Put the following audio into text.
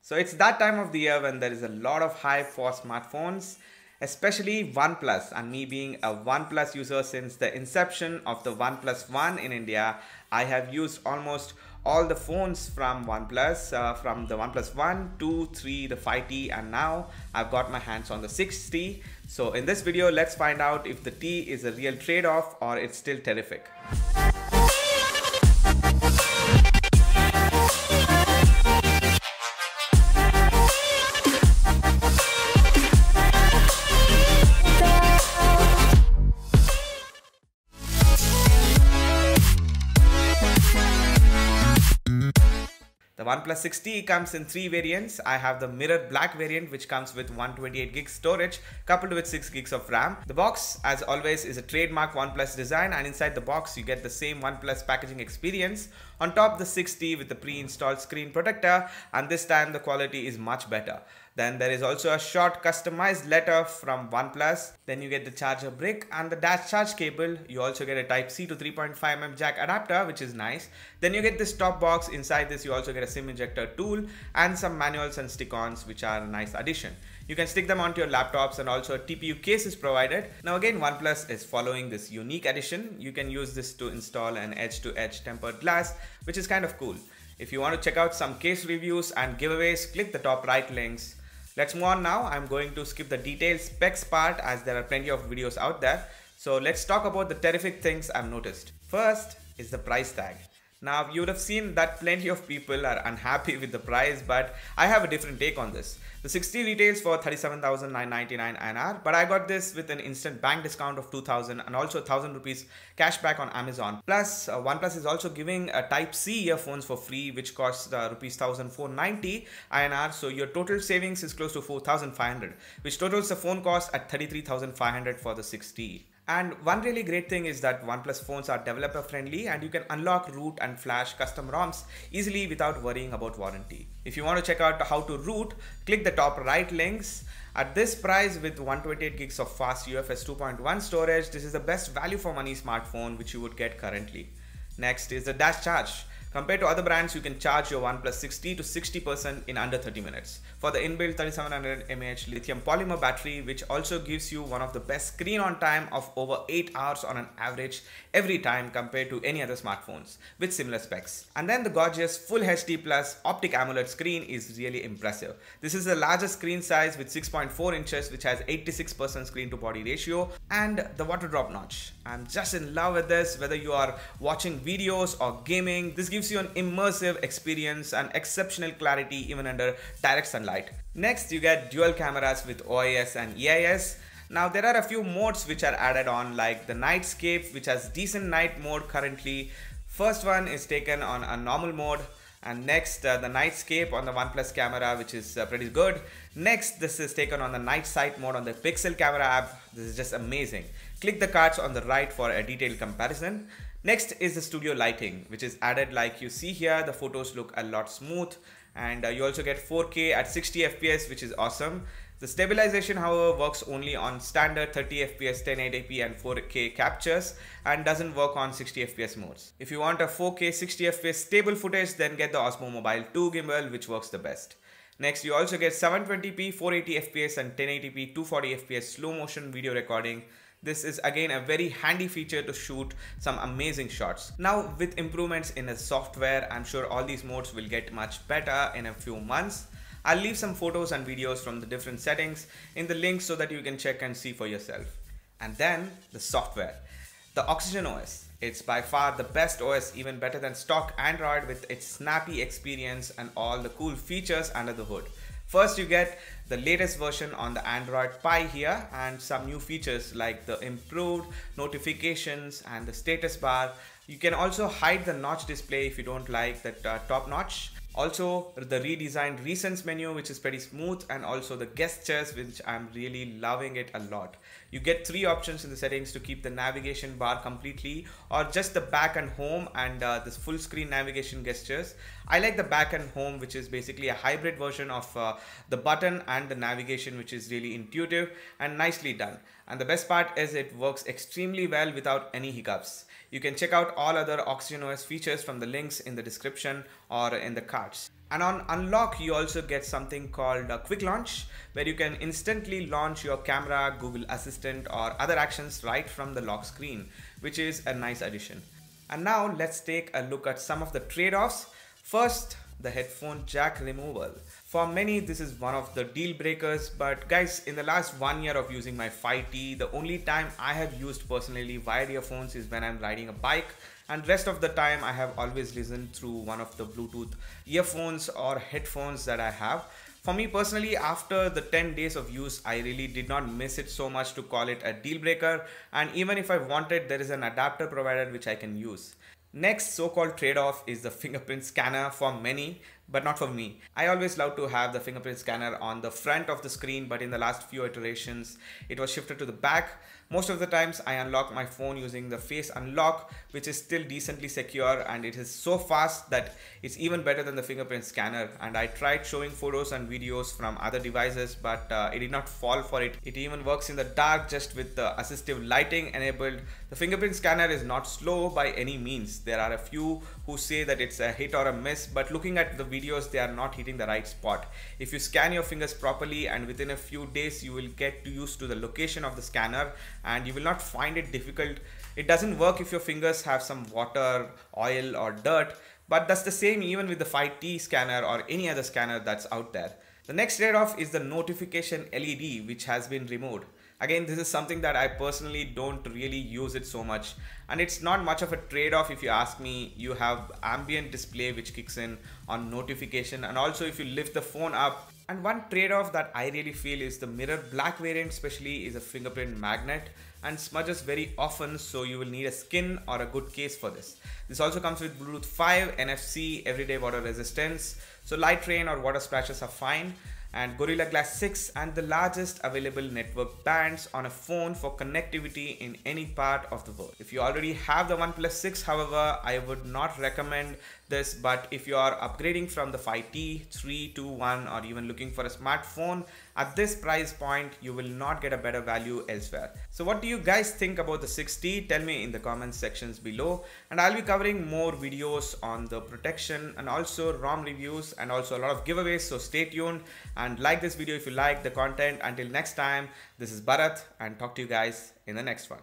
So it's that time of the year when there is a lot of hype for smartphones, especially OnePlus. And me being a OnePlus user since the inception of the OnePlus One in India, I have used almost all the phones from OnePlus, from the OnePlus 1, 2, 3, the 5T, and now I've got my hands on the 6T. So in this video, let's find out if the T is a real trade-off or it's still terrific. The OnePlus 6T comes in three variants. I have the mirror black variant, which comes with 128 gig storage coupled with 6 gigs of RAM. The box, as always, is a trademark OnePlus design, and inside the box you get the same OnePlus packaging experience. On top, the 6T with the pre-installed screen protector, and this time the quality is much better. Then there is also a short customized letter from OnePlus. Then you get the charger brick and the dash charge cable. You also get a Type-C to 3.5mm jack adapter, which is nice. Then you get this top box. Inside this you also get a SIM ejector tool and some manuals and stick-ons, which are a nice addition. You can stick them onto your laptops, and also a TPU case is provided. Now again, OnePlus is following this unique addition. You can use this to install an edge-to-edge tempered glass, which is kind of cool. If you want to check out some case reviews and giveaways, click the top right links. Let's move on now. I'm going to skip the detailed specs part as there are plenty of videos out there. So let's talk about the terrific things I've noticed. First is the price tag. Now you would have seen that plenty of people are unhappy with the price, but I have a different take on this. The 6T retails for 37,999 INR, but I got this with an instant bank discount of 2,000 and also 1,000 rupees cashback on Amazon. Plus, OnePlus is also giving a Type-C earphones for free, which costs rupees 1,490 INR. So your total savings is close to 4,500, which totals the phone cost at 33,500 for the 6T. And one really great thing is that OnePlus phones are developer friendly, and you can unlock, root and flash custom ROMs easily without worrying about warranty. If you want to check out how to root, click the top right links. At this price with 128 gigs of fast UFS 2.1 storage, this is the best value for money smartphone which you would get currently. Next is the dash charge. Compared to other brands, you can charge your OnePlus 6T to 60% in under 30 minutes. For the inbuilt 3700 mAh lithium polymer battery, which also gives you one of the best screen on time of over 8 hours on an average every time compared to any other smartphones with similar specs. And then the gorgeous Full HD Plus Optic AMOLED screen is really impressive. This is the largest screen size with 6.4 inches, which has 86% screen to body ratio, and the water drop notch. I'm just in love with this. Whether you are watching videos or gaming, this gives you an immersive experience and exceptional clarity even under direct sunlight. Next, you get dual cameras with OIS and EIS. Now there are a few modes which are added on, like the nightscape, which has decent night mode currently. First one is taken on a normal mode, and next the nightscape on the OnePlus camera, which is pretty good. Next, this is taken on the night sight mode on the Pixel camera app. This is just amazing. Click the cards on the right for a detailed comparison. Next is the studio lighting, which is added like you see here. The photos look a lot smooth, and you also get 4K at 60 FPS, which is awesome. The stabilization, however, works only on standard 30 FPS, 1080p and 4K captures, and doesn't work on 60 FPS modes. If you want a 4K 60 FPS stable footage, then get the Osmo Mobile 2 gimbal, which works the best. Next, you also get 720p 480 FPS and 1080p 240 FPS slow motion video recording. This is again a very handy feature to shoot some amazing shots. Now with improvements in the software, I'm sure all these modes will get much better in a few months. I'll leave some photos and videos from the different settings in the link so that you can check and see for yourself. And then the software. The Oxygen OS. It's by far the best OS, even better than stock Android with its snappy experience and all the cool features under the hood. First, you get the latest version on the Android Pie here, and some new features like the improved notifications and the status bar. You can also hide the notch display if you don't like that top notch. Also, the redesigned recents menu, which is pretty smooth, and also the gestures, which I'm really loving it a lot. You get three options in the settings to keep the navigation bar completely, or just the back and home, and this full screen navigation gestures. I like the back and home, which is basically a hybrid version of the button and the navigation, which is really intuitive and nicely done. And the best part is it works extremely well without any hiccups. You can check out all other Oxygen OS features from the links in the description or in the cards. And on unlock, you also get something called a quick launch, where you can instantly launch your camera, Google Assistant, or other actions right from the lock screen, which is a nice addition. And now let's take a look at some of the trade-offs. First, the headphone jack removal. For many, this is one of the deal breakers, but guys, in the last 1 year of using my 5T, the only time I have used personally wired earphones is when I'm riding a bike, and rest of the time I have always listened through one of the Bluetooth earphones or headphones that I have. For me personally, after the 10 days of use, I really did not miss it so much to call it a deal breaker, and even if I wanted, there is an adapter provided which I can use. Next so-called trade-off is the fingerprint scanner for many, but not for me. I always love to have the fingerprint scanner on the front of the screen, but in the last few iterations, it was shifted to the back. Most of the times I unlock my phone using the face unlock, which is still decently secure, and it is so fast that it's even better than the fingerprint scanner. And I tried showing photos and videos from other devices, but it did not fall for it. It even works in the dark just with the assistive lighting enabled. The fingerprint scanner is not slow by any means. There are a few who say that it's a hit or a miss, but looking at the videos, they are not hitting the right spot. If you scan your fingers properly, and within a few days you will get used to the location of the scanner, and you will not find it difficult. It doesn't work if your fingers have some water, oil, or dirt, but that's the same even with the 5T scanner or any other scanner that's out there. The next trade-off is the notification LED, which has been removed. Again, this is something that I personally don't really use it so much, and it's not much of a trade-off if you ask me. You have ambient display which kicks in on notification, and also if you lift the phone up. And one trade-off that I really feel is the mirror black variant especially is a fingerprint magnet and smudges very often, so you will need a skin or a good case for this. This also comes with Bluetooth 5, NFC, everyday water resistance, so light rain or water splashes are fine, and Gorilla Glass 6 and the largest available network bands on a phone for connectivity in any part of the world. If you already have the Oneplus 6, however, I would not recommend this, but if you are upgrading from the 5T, 3 to 1, or even looking for a smartphone at this price point, you will not get a better value elsewhere. So what do you guys think about the 6T? Tell me in the comments sections below, and I'll be covering more videos on the protection and also ROM reviews and also a lot of giveaways, so stay tuned and like this video if you like the content. Until next time, this is Bharat, and talk to you guys in the next one.